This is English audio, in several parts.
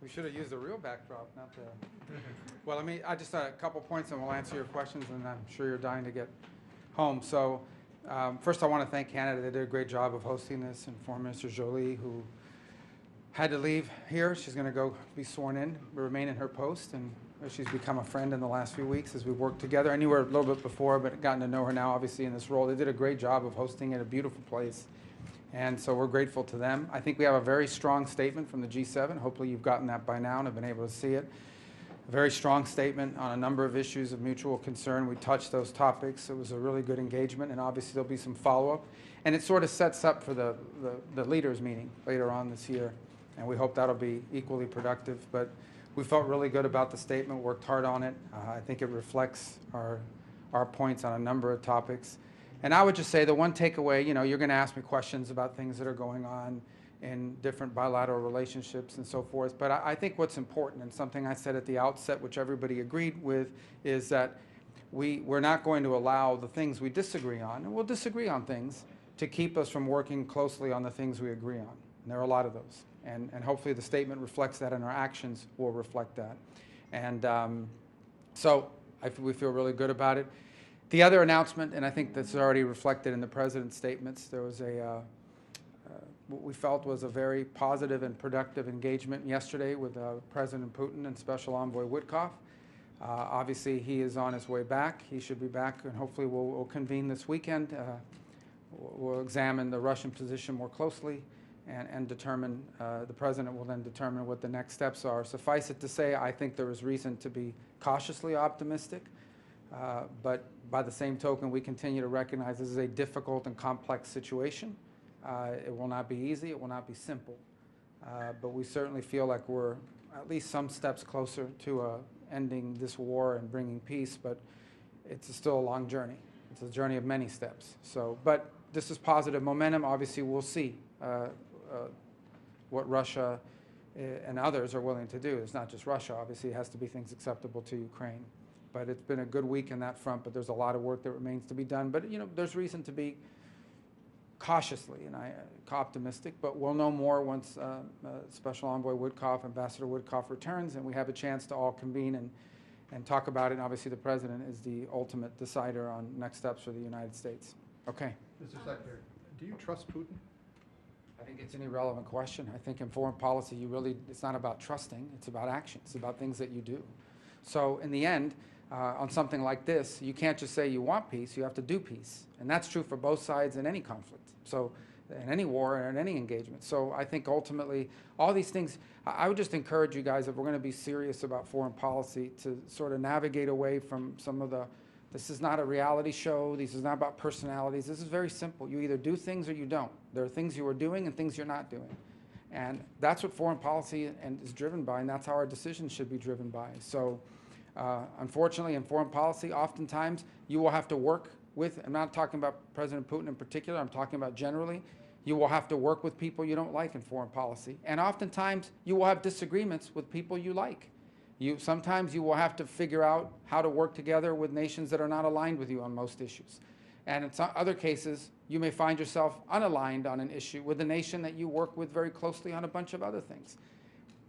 We should have used the real backdrop, not the. Well, I just had a couple points, and we'll answer your questions, and I'm sure you're dying to get home. So, first, I want to thank Canada. They did a great job of hosting this, and Foreign Minister Jolie, who had to leave here. She's going to go be sworn in, remain in her post, and she's become a friend in the last few weeks as we've worked together. I knew her a little bit before, but gotten to know her now, obviously, in this role. They did a great job of hosting it, a beautiful place. And so we're grateful to them. I think we have a very strong statement from the G7. Hopefully you've gotten that by now and have been able to see it. A very strong statement on a number of issues of mutual concern. We touched those topics. It was a really good engagement, and obviously there'll be some follow-up. And it sort of sets up for the leaders meeting later on this year. And we hope that'll be equally productive. But we felt really good about the statement, worked hard on it. I think it reflects our points on a number of topics. And I would just say the one takeaway, you're going to ask me questions about things that are going on in different bilateral relationships and so forth. But I think what's important, and something I said at the outset, which everybody agreed with, is that we're not going to allow the things we disagree on, and we'll disagree on things, to keep us from working closely on the things we agree on. And there are a lot of those. And hopefully the statement reflects that, and our actions will reflect that. And so we feel really good about it. The other announcement, and I think that's already reflected in the President's statements, there was what we felt was a very positive and productive engagement yesterday with President Putin and Special Envoy Witkoff. Obviously, he is on his way back. He should be back, and hopefully we'll convene this weekend. We'll examine the Russian position more closely and determine, the President will then determine what the next steps are. Suffice it to say, I think there is reason to be cautiously optimistic. But by the same token, we continue to recognize this is a difficult and complex situation. It will not be easy. It will not be simple. But we certainly feel like we're at least some steps closer to ending this war and bringing peace. But it's still a long journey. It's a journey of many steps. But this is positive momentum. Obviously, we'll see what Russia and others are willing to do. It's not just Russia. Obviously, it has to be things acceptable to Ukraine. But it's been a good week in that front, but there's a lot of work that remains to be done. But, there's reason to be cautiously and optimistic, but we'll know more once Special Envoy Witkoff, Ambassador Witkoff returns, and we have a chance to all convene and talk about it. And obviously, the President is the ultimate decider on next steps for the United States. Okay. Mr. Secretary, do you trust Putin? I think it's an irrelevant question. I think in foreign policy, it's not about trusting, it's about action. It's about things that you do. So in the end, on something like this, you can't just say you want peace, you have to do peace. And that's true for both sides in any conflict, so in any war and in any engagement. So I think ultimately, all these things, I would just encourage you guys, if we're going to be serious about foreign policy, to sort of navigate away from some of this is not a reality show, this is not about personalities, this is very simple. You either do things or you don't. There are things you are doing and things you're not doing. And that's what foreign policy is driven by, and that's how our decisions should be driven by. So unfortunately, in foreign policy, oftentimes you will have to work with, I'm not talking about President Putin in particular, I'm talking about generally, you will have to work with people you don't like in foreign policy. And oftentimes you will have disagreements with people you like. Sometimes you will have to figure out how to work together with nations that are not aligned with you on most issues. And in some other cases, you may find yourself unaligned on an issue with a nation that you work with very closely on a bunch of other things.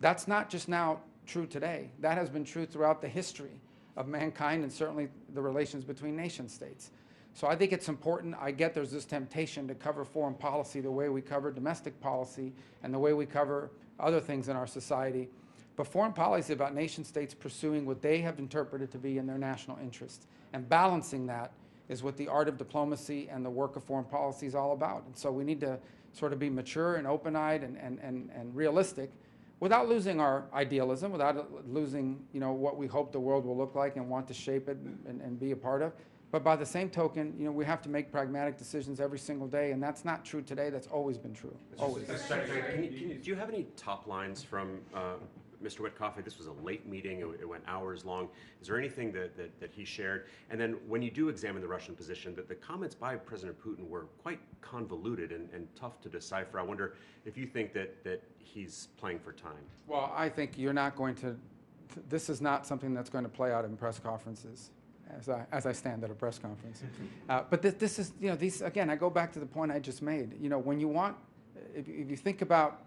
That's not just now true today. That has been true throughout the history of mankind and certainly the relations between nation states. So I think it's important. I get there's this temptation to cover foreign policy the way we cover domestic policy and the way we cover other things in our society. But foreign policy is about nation states pursuing what they have interpreted to be in their national interest. And balancing that is what the art of diplomacy and the work of foreign policy is all about. And so we need to sort of be mature and open-eyed and realistic without losing our idealism, without losing what we hope the world will look like and want to shape it and be a part of. But by the same token, we have to make pragmatic decisions every single day, and that's not true today. That's always been true. Always. Secretary, do you have any top lines from Mr. Witkoff? This was a late meeting. It went hours long. Is there anything that he shared? And then when you do examine the Russian position, the comments by President Putin were quite convoluted and tough to decipher. I wonder if you think that he's playing for time. Well, I think you're not going to, this is not something that's going to play out in press conferences. As I stand at a press conference. But this is, these, again, I go back to the point I just made. When you want, if you think about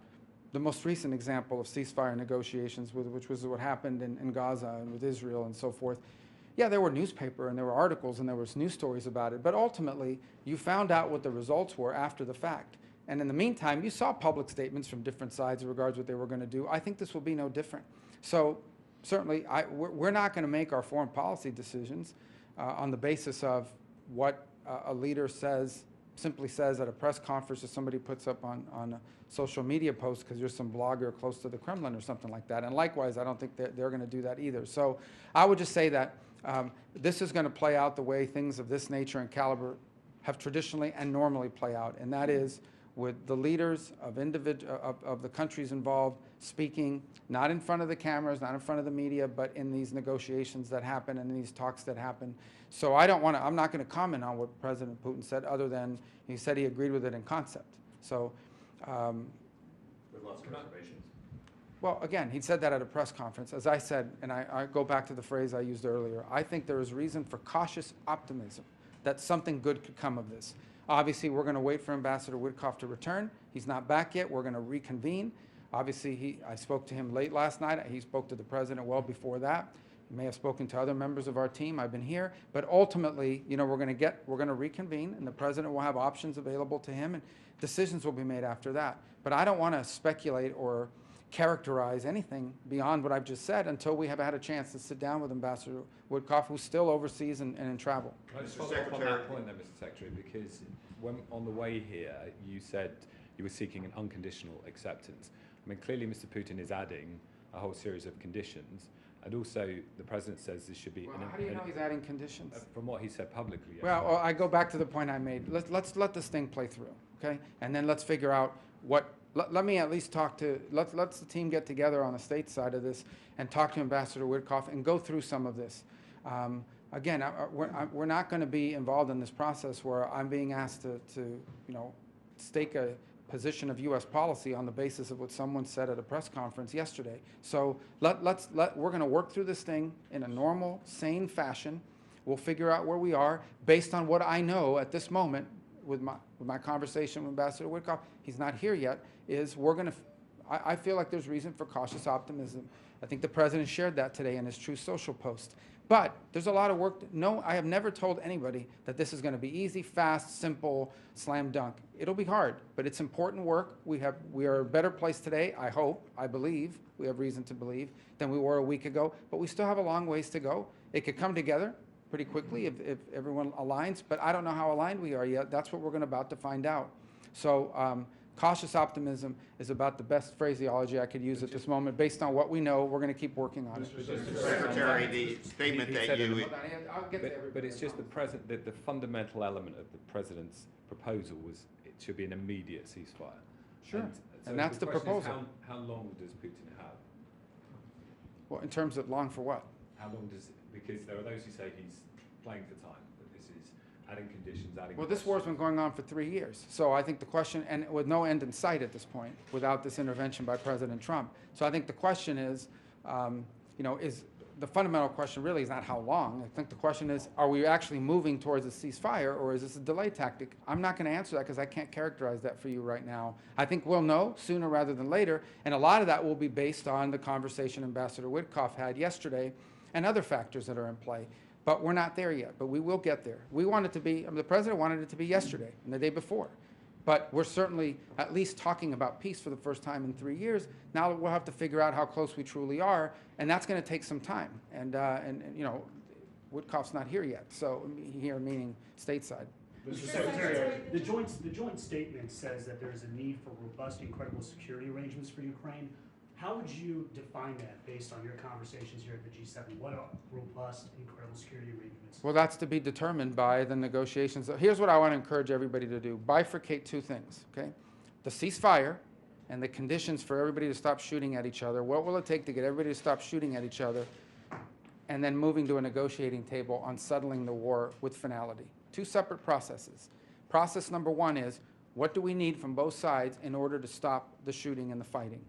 the most recent example of ceasefire negotiations, which was what happened in Gaza and with Israel and so forth. Yeah, there were newspaper and there were articles and there was news stories about it, but ultimately you found out what the results were after the fact. And in the meantime, you saw public statements from different sides in regards to what they were going to do. I think this will be no different. So certainly, we're not going to make our foreign policy decisions on the basis of what a leader simply says at a press conference or somebody puts up on a social media post because you're some blogger close to the Kremlin or something like that. And likewise, I don't think they're going to do that either. So I would just say that this is going to play out the way things of this nature and caliber have traditionally and normally play out, and that is with the leaders of the countries involved speaking, not in front of the cameras, not in front of the media, but in these negotiations that happen and in these talks that happen. So I'm not going to comment on what President Putin said, other than he said he agreed with it in concept. So, With lots of reservations. well, again, he said that at a press conference. As I said, and I go back to the phrase I used earlier, I think there is reason for cautious optimism that something good could come of this. Obviously, we're going to wait for Ambassador Witkoff to return. He's not back yet. We're going to reconvene. Obviously, I spoke to him late last night. He spoke to the president well before that. He may have spoken to other members of our team. I've been here. But ultimately, you know, we're going to reconvene, and the president will have options available to him, and decisions will be made after that. But I don't want to speculate or characterize anything beyond what I've just said until we have had a chance to sit down with Ambassador Witkoff, who's still overseas and in travel. Can I just follow up on that point then, Mr. Secretary, because when on the way here, you said you were seeking an unconditional acceptance. I mean, clearly Mr. Putin is adding a whole series of conditions, and also the President says this should be... Well, how do you know he's adding conditions? From what he said publicly. Well, I go back to the point I made. Let's let this thing play through, okay? And then let's figure out what... Let me at least talk to... Let's the team get together on the state side of this and talk to Ambassador Witkoff and go through some of this. Again, we're not going to be involved in this process where I'm being asked to you know, stake a position of U.S. policy on the basis of what someone said at a press conference yesterday. So we're going to work through this thing in a normal, sane fashion. We'll figure out where we are based on what I know at this moment with my conversation with Ambassador Witkoff. He's not here yet. I feel like there's reason for cautious optimism. I think the president shared that today in his True Social post. But there's a lot of work. No, I have never told anybody that this is going to be easy, fast, simple, slam dunk. It'll be hard, but it's important work. We are a better place today, I hope, I believe, we have reason to believe, than we were a week ago. But we still have a long ways to go. It could come together pretty quickly if everyone aligns, but I don't know how aligned we are yet. That's what we're about to find out. So cautious optimism is about the best phraseology I could use at this moment. Based on what we know, we're going to keep working on it. Mr. Secretary, the statement He that said you... I'll get to everybody. But it's just the fundamental element of the President's proposal was it should be an immediate ceasefire. Sure, So and that's the question is, proposal. how long does Putin have? Well, in terms of long for what? How long does, because there are those who say he's playing for time, that this is adding conditions, adding... Well, this war's been going on for 3 years. So I think the question, and with no end in sight at this point, without this intervention by President Trump. So I think the question is, you know, the fundamental question really is not how long. I think the question is, are we actually moving towards a ceasefire, or is this a delay tactic? I'm not going to answer that because I can't characterize that for you right now. I think we'll know sooner rather than later, and a lot of that will be based on the conversation Ambassador Witkoff had yesterday and other factors that are in play. But we're not there yet, but we will get there. We want it to be, the president wanted it to be yesterday and the day before. But we're certainly at least talking about peace for the first time in 3 years. Now we'll have to figure out how close we truly are, and that's going to take some time. And you know, Witkoff's not here yet, so here meaning stateside. Mr. Secretary, the joint statement says that there is a need for robust and credible security arrangements for Ukraine. How would you define that based on your conversations here at the G7? What are robust and credible security arrangements? Well, that's to be determined by the negotiations. Here's what I want to encourage everybody to do. Bifurcate two things, okay? The ceasefire and the conditions for everybody to stop shooting at each other. What will it take to get everybody to stop shooting at each other? And then moving to a negotiating table on settling the war with finality. Two separate processes. Process number one is, what do we need from both sides in order to stop the shooting and the fighting,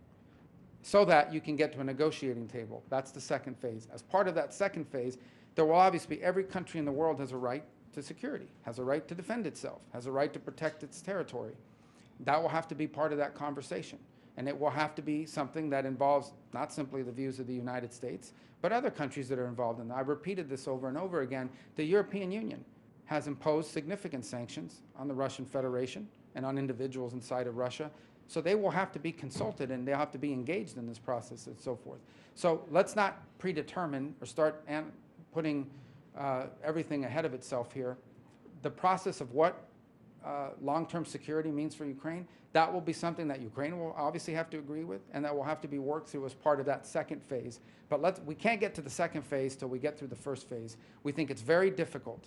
so that you can get to a negotiating table? That's the second phase. As part of that second phase, there will obviously be every country in the world has a right to security, has a right to defend itself, has a right to protect its territory. That will have to be part of that conversation. And it will have to be something that involves not simply the views of the United States, but other countries that are involved in that. I've repeated this over and over again. The European Union has imposed significant sanctions on the Russian Federation and on individuals inside of Russia. So they will have to be consulted and they'll have to be engaged in this process and so forth. So let's not predetermine or start putting everything ahead of itself here. The process of what long-term security means for Ukraine, that will be something that Ukraine will obviously have to agree with, and that will have to be worked through as part of that second phase. But we can't get to the second phase till we get through the first phase. We think it's very difficult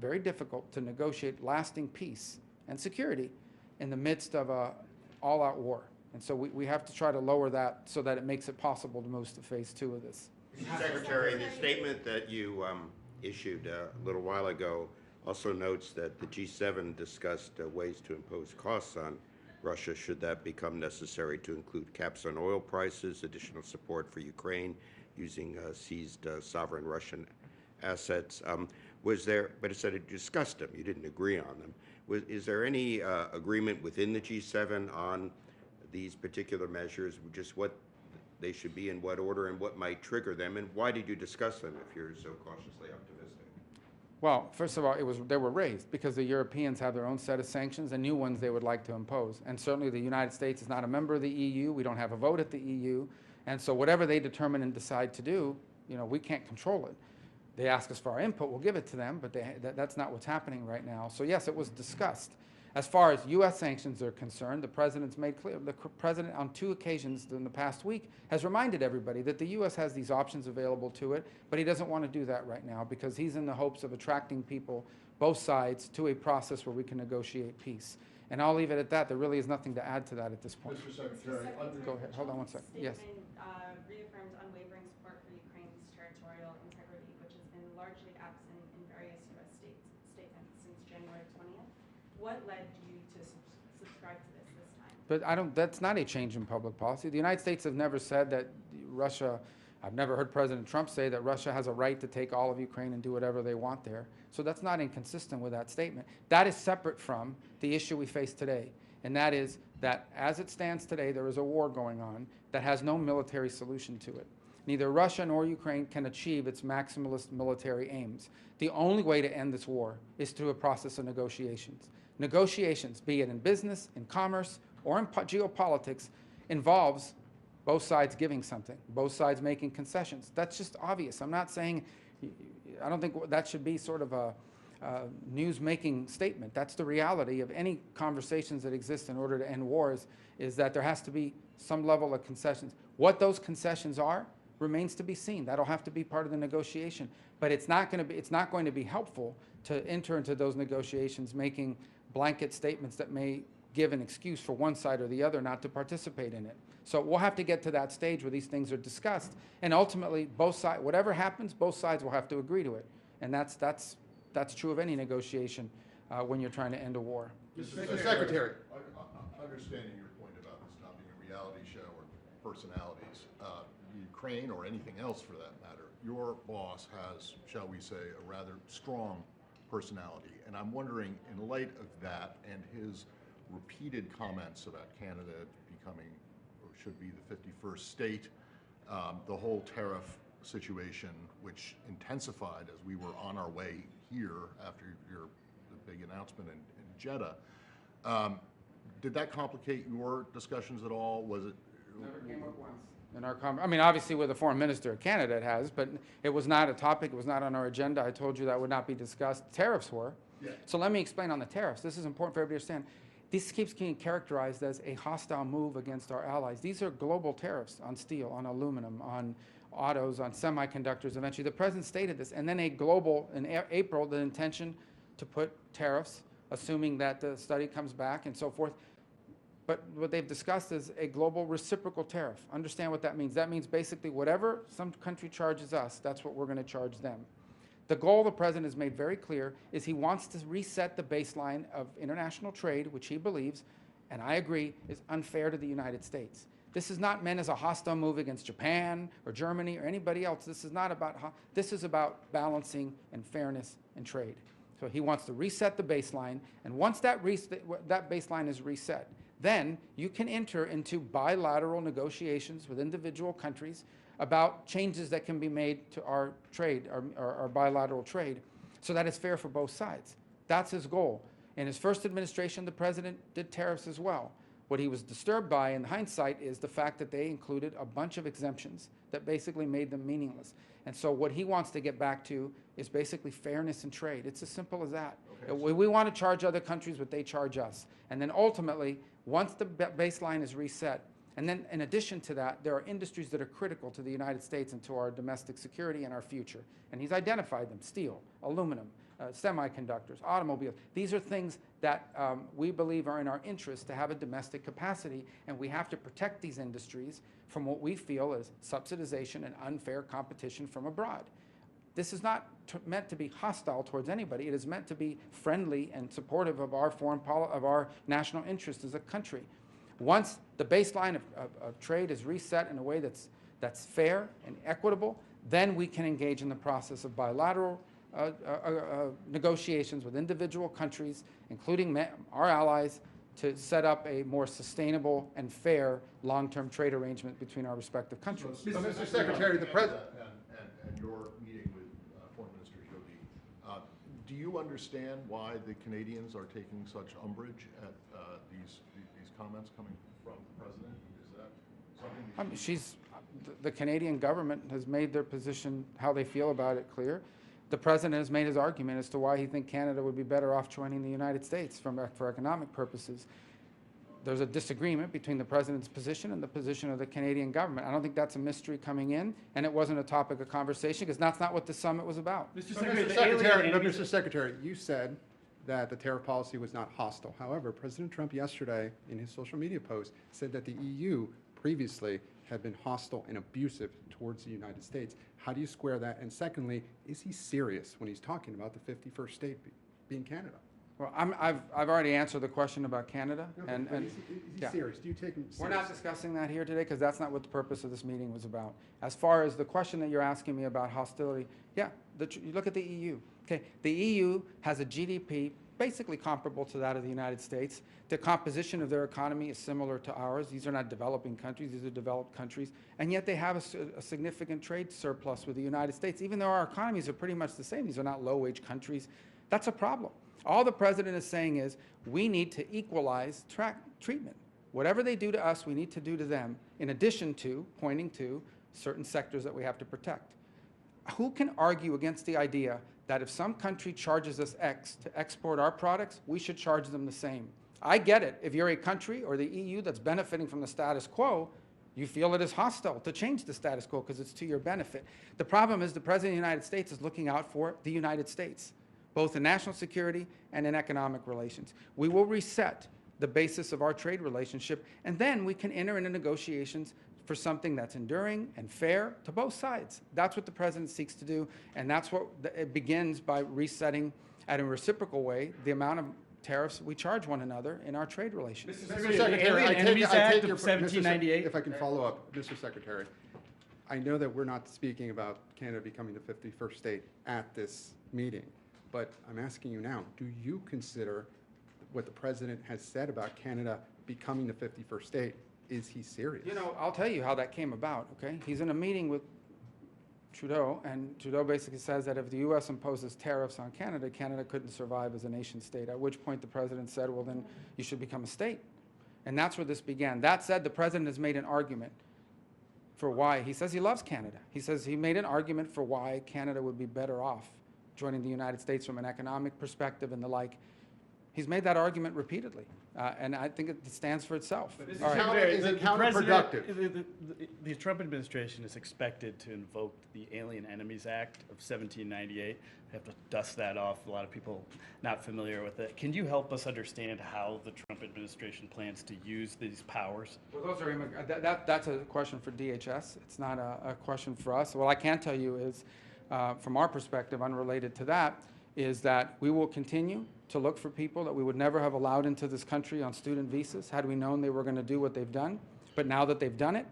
to negotiate lasting peace and security in the midst of a all-out war. And so we have to try to lower that so that it makes it possible to move to phase 2 of this. Mr. Secretary, the statement that you issued a little while ago also notes that the G7 discussed ways to impose costs on Russia should that become necessary, to include caps on oil prices, additional support for Ukraine using seized sovereign Russian assets. Was there, but it said it discussed them, you didn't agree on them. Is there any agreement within the G7 on these particular measures, just what they should be in what order and what might trigger them, and why did you discuss them if you're so cautiously optimistic? Well, first of all, they were raised because the Europeans have their own set of sanctions and new ones they would like to impose. And certainly the United States is not a member of the EU. We don't have a vote at the EU. And so whatever they determine and decide to do, we can't control it. They ask us for our input, we'll give it to them, but that's not what's happening right now. So yes, it was discussed. As far as U.S. sanctions are concerned, the President's made clear, the President on 2 occasions in the past week has reminded everybody that the U.S. has these options available to it, but he doesn't want to do that right now because he's in the hopes of attracting people, both sides, to a process where we can negotiate peace. And I'll leave it at that. There really is nothing to add to that at this point. Mr. Secretary, Go ahead. Hold on one second. Yes. Reaffirmed unwavering support for Ukraine's territorial integrity, which has been largely absent in various U.S. statements since January 20th. What led you to subscribe to this time? But that's not a change in public policy. The United States have never said that Russia, I've never heard President Trump say that Russia has a right to take all of Ukraine and do whatever they want there. So that's not inconsistent with that statement. That is separate from the issue we face today. And that is that as it stands today, there is a war going on that has no military solution to it. Neither Russia nor Ukraine can achieve its maximalist military aims. The only way to end this war is through a process of negotiations. Negotiations, be it in business, in commerce, or in geopolitics, involves both sides giving something, both sides making concessions. That's just obvious. I'm not saying, I don't think that should be sort of a news-making statement. That's the reality of any conversations that exist in order to end wars, is that there has to be some level of concessions. What those concessions are remains to be seen. That'll have to be part of the negotiation. But it's not going to be helpful to enter into those negotiations making blanket statements that may give an excuse for one side or the other not to participate in it. So we'll have to get to that stage where these things are discussed, and ultimately both sides, whatever happens, both sides will have to agree to it. And that's true of any negotiation when you're trying to end a war. Mr. Secretary, understanding your point about this not being a reality show or personalities, Ukraine or anything else for that matter, your boss has, shall we say, a rather strong personality. And I'm wondering, in light of that and his repeated comments about Canada becoming, or should be, the 51st state, the whole tariff situation, which intensified as we were on our way here after the big announcement in Jeddah. Did that complicate your discussions at all? Was it? Never came up once. In our I mean, obviously with the foreign minister of Canada it has, but it was not a topic, it was not on our agenda. I told you that would not be discussed. Tariffs were. Yeah. So let me explain on the tariffs. This is important for everybody to understand. This keeps being characterized as a hostile move against our allies. These are global tariffs on steel, on aluminum, on autos, on semiconductors. Eventually, the president stated this, and then a global, in April, the intention to put tariffs, assuming that the study comes back and so forth. But what they've discussed is a global reciprocal tariff. Understand what that means. That means basically whatever some country charges us, that's what we're going to charge them. The goal the president has made very clear is he wants to reset the baseline of international trade, which he believes, and I agree, is unfair to the United States. This is not meant as a hostile move against Japan or Germany or anybody else. This is not about, this is about balancing and fairness in trade. So he wants to reset the baseline, and once that baseline is reset, then you can enter into bilateral negotiations with individual countries about changes that can be made to our trade, our bilateral trade, so that it's fair for both sides. That's his goal. In his first administration, the president did tariffs as well. What he was disturbed by in hindsight is the fact that they included a bunch of exemptions that basically made them meaningless. And so what he wants to get back to is basically fairness in trade. It's as simple as that. Okay. We want to charge other countries what they charge us. And then ultimately, once the baseline is reset, and then in addition to that, there are industries that are critical to the United States and to our domestic security and our future. And he's identified them: steel, aluminum, semiconductors, automobiles. These are things that we believe are in our interest to have a domestic capacity, and we have to protect these industries from what we feel is subsidization and unfair competition from abroad. This is not meant to be hostile towards anybody. It is meant to be friendly and supportive of our of our national interest as a country. Once the baseline of trade is reset in a way that's fair and equitable, then we can engage in the process of bilateral negotiations with individual countries, including our allies, to set up a more sustainable and fair long-term trade arrangement between our respective countries. So, Mr. Secretary, the president and your meeting with Foreign Minister Joby, do you understand why the Canadians are taking such umbrage at these comments coming from the president? Is that something? The Canadian government has made their position, how they feel about it, clear. The president has made his argument as to why he thinks Canada would be better off joining the United States for economic purposes. There's a disagreement between the president's position and the position of the Canadian government. I don't think that's a mystery coming in, and it wasn't a topic of conversation because that's not what the summit was about. Mr. Secretary, you said that the tariff policy was not hostile. However, President Trump yesterday in his social media post said that the EU previously had been hostile and abusive towards the United States. How do you square that? And secondly, is he serious when he's talking about the 51st state being Canada? Well, I've already answered the question about Canada. Okay, and is he yeah. serious? Do you take him We're serious? not discussing that here today because that's not what the purpose of this meeting was about. As far as the question that you're asking me about hostility, yeah, you look at the EU. Okay, the EU has a GDP basically comparable to that of the United States. The composition of their economy is similar to ours. These are not developing countries, these are developed countries. And yet they have a significant trade surplus with the United States, even though our economies are pretty much the same. These are not low-wage countries. That's a problem. All the president is saying is we need to equalize treatment. Whatever they do to us, we need to do to them, in addition to pointing to certain sectors that we have to protect. Who can argue against the idea that if some country charges us X to export our products, we should charge them the same? I get it. If you're a country or the EU that's benefiting from the status quo, you feel it is hostile to change the status quo because it's to your benefit. The problem is the President of the United States is looking out for the United States, both in national security and in economic relations. We will reset the basis of our trade relationship, and then we can enter into negotiations for something that's enduring and fair to both sides. That's what the president seeks to do, and that's what it begins by resetting at a reciprocal way the amount of tariffs we charge one another in our trade relations. Mr. Secretary, I take your of 1798. If I can follow up, Mr. Secretary, I know that we're not speaking about Canada becoming the 51st state at this meeting, but I'm asking you now, do you consider what the president has said about Canada becoming the 51st state? Is he serious? You know, I'll tell you how that came about, okay? He's in a meeting with Trudeau, and Trudeau basically says that if the U.S. imposes tariffs on Canada, Canada couldn't survive as a nation state, at which point the president said, well, then you should become a state. And that's where this began. That said, the president has made an argument for why. He says he loves Canada. He says he made an argument for why Canada would be better off joining the United States from an economic perspective and the like. He's made that argument repeatedly, and I think it stands for itself. All right. Is it counterproductive? The Trump administration is expected to invoke the Alien Enemies Act of 1798. They have to dust that off. A lot of people not familiar with it. Can you help us understand how the Trump administration plans to use these powers? Well, those are that's a question for DHS. It's not a question for us. What I can tell you is, from our perspective, unrelated to that, is that we will continue to look for people that we would never have allowed into this country on student visas had we known they were going to do what they've done. But now that they've done it,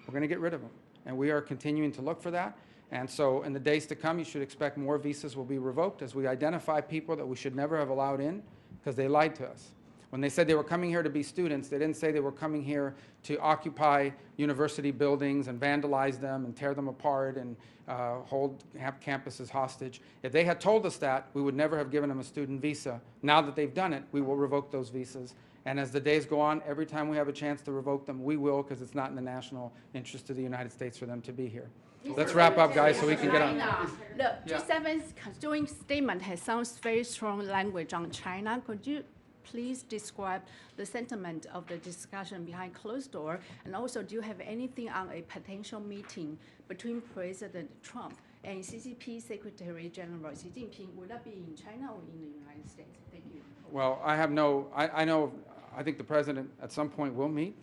we're going to get rid of them. And we are continuing to look for that. And so in the days to come, you should expect more visas will be revoked as we identify people that we should never have allowed in because they lied to us. When they said they were coming here to be students, they didn't say they were coming here to occupy university buildings and vandalize them and tear them apart and have campuses hostage. If they had told us that, we would never have given them a student visa. Now that they've done it, we will revoke those visas. And as the days go on, every time we have a chance to revoke them, we will, because it's not in the national interest of the United States for them to be here. Let's wrap up, guys, so we can get on. China. The G7's joint statement has some very strong language on China. Could you please describe the sentiment of the discussion behind closed door? And also, do you have anything on a potential meeting between President Trump and CCP Secretary General Xi Jinping? Would that be in China or in the United States? Thank you. Well, I think the president at some point will meet.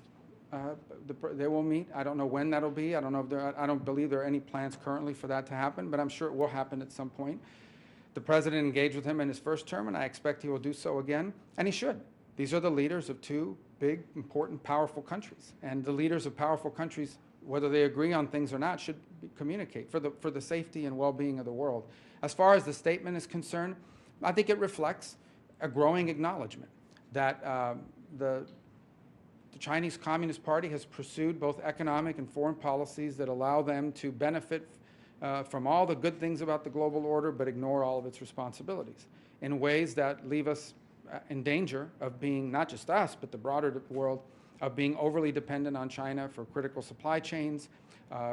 They will meet. I don't know when that'll be. I don't believe there are any plans currently for that to happen, but I'm sure it will happen at some point. The president engaged with him in his first term, and I expect he will do so again, and he should. These are the leaders of two big, important, powerful countries, and the leaders of powerful countries, whether they agree on things or not, should communicate for the safety and well-being of the world. As far as the statement is concerned, I think it reflects a growing acknowledgement that the Chinese Communist Party has pursued both economic and foreign policies that allow them to benefit from all the good things about the global order, but ignore all of its responsibilities in ways that leave us in danger of being, not just us, but the broader world, of being overly dependent on China for critical supply chains,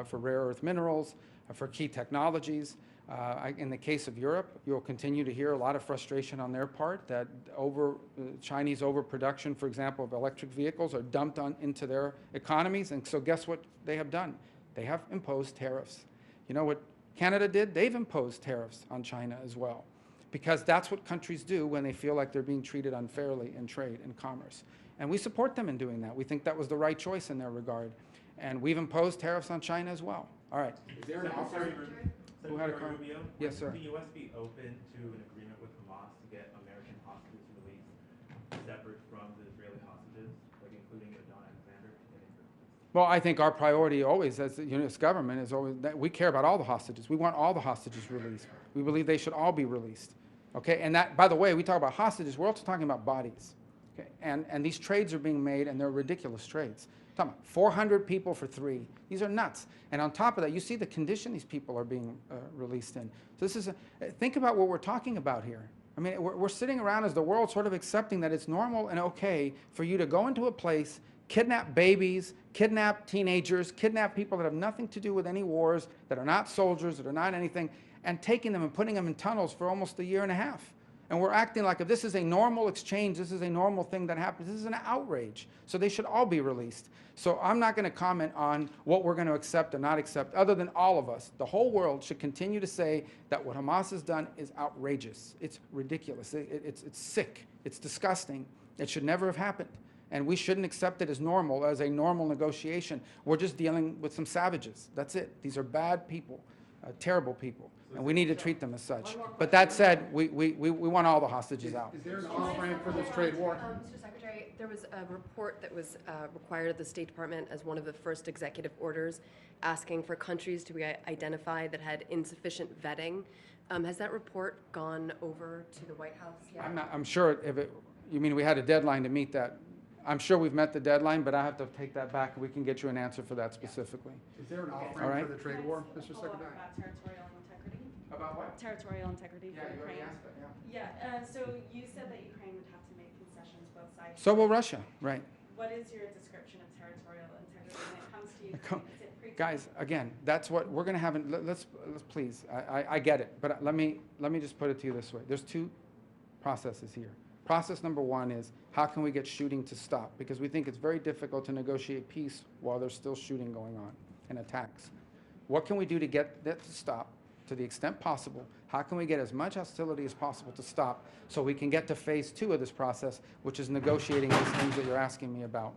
for rare earth minerals, for key technologies. In the case of Europe, you'll continue to hear a lot of frustration on their part that Chinese overproduction, for example, of electric vehicles are dumped into their economies. And so guess what they have done? They have imposed tariffs. You know what Canada did? They've imposed tariffs on China as well, because that's what countries do when they feel like they're being treated unfairly in trade and commerce. And we support them in doing that. We think that was the right choice in their regard. And we've imposed tariffs on China as well. All right. Is there an offer? Who had a Secretary comment? Rubio, Yes, sir. would the U.S. be open to an agreement with Hamas to get American hostages released separate from the Israeli hostages, like including Don Alexander? Well, I think our priority always, as the U.S. government, is always that we care about all the hostages. We want all the hostages released. We believe they should all be released. Okay, and that, by the way, we talk about hostages. We're also talking about bodies. Okay, and these trades are being made, and they're ridiculous trades. We're talking about 400 people for 3. These are nuts. And on top of that, you see the condition these people are being released in. So this is think about what we're talking about here. I mean, we're sitting around as the world sort of accepting that it's normal and okay for you to go into a place, kidnap babies, kidnap teenagers, kidnap people that have nothing to do with any wars, that are not soldiers, that are not anything, and taking them and putting them in tunnels for almost 1.5 years. And we're acting like if this is a normal exchange, this is a normal thing that happens. This is an outrage. So they should all be released. So I'm not going to comment on what we're going to accept or not accept, other than all of us. The whole world should continue to say that what Hamas has done is outrageous. It's ridiculous. It's sick. It's disgusting. It should never have happened. And we shouldn't accept it as normal, as a normal negotiation. We're just dealing with some savages. That's it. These are bad people, terrible people. And we need to treat them as such. But that said, we want all the hostages out. Is there an off-ramp for this trade war? Mr. Secretary, there was a report that was required of the State Department as one of the first executive orders asking for countries to be identified that had insufficient vetting. Has that report gone over to the White House yet? I'm sure you mean we had a deadline to meet that. I'm sure we've met the deadline, but I have to take that back and we can get you an answer for that specifically. Is there an All off-ramp right. for the trade war, Mr. Follow up Secretary? about territorial integrity. About what? Territorial integrity Yeah, for you already Ukraine. asked that, yeah. Yeah, so you said that Ukraine would have to make concessions both sides. So will Russia, right. What is your description of territorial integrity when it comes to Ukraine? Is it Guys, again, that's what we're going to have. Let's please, I get it, but let me just put it to you this way. There's 2 processes here. Process number 1 is how can we get shooting to stop? Because we think it's very difficult to negotiate peace while there's still shooting going on and attacks. What can we do to get that to stop to the extent possible? How can we get as much hostility as possible to stop so we can get to phase 2 of this process, which is negotiating these things that you're asking me about?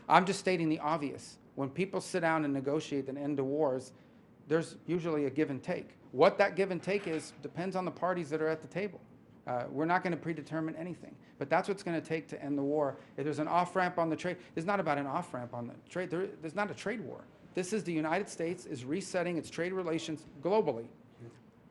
I'm just stating the obvious. When people sit down and negotiate an end to wars, there's usually a give and take. What that give and take is depends on the parties that are at the table. We're not going to predetermine anything, but that's what's going to take to end the war. If there's an off-ramp on the trade, it's not about an off-ramp on the trade. There's not a trade war. This is the United States is resetting its trade relations globally,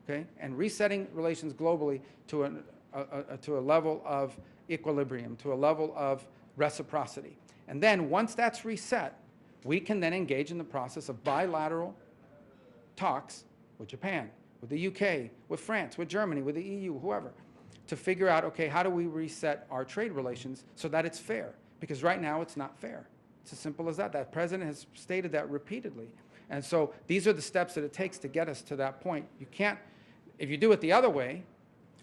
okay, and resetting relations globally to a level of equilibrium, to a level of reciprocity. And then once that's reset, we can then engage in the process of bilateral talks with Japan, with the UK, with France, with Germany, with the EU, whoever, to figure out, okay, how do we reset our trade relations so that it's fair? Because right now it's not fair. It's as simple as that. That president has stated that repeatedly. And so these are the steps that it takes to get us to that point. You can't, if you do it the other way,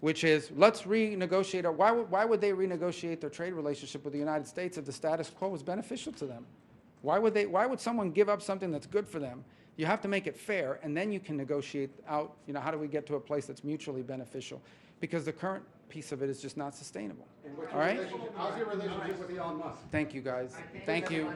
which is let's renegotiate, or why would they renegotiate their trade relationship with the United States if the status quo was beneficial to them? Why would someone give up something that's good for them? You have to make it fair, and then you can negotiate out, how do we get to a place that's mutually beneficial? Because the current piece of it is just not sustainable. All right? How's your relationship with Elon Musk? Thank you, guys. Thank you.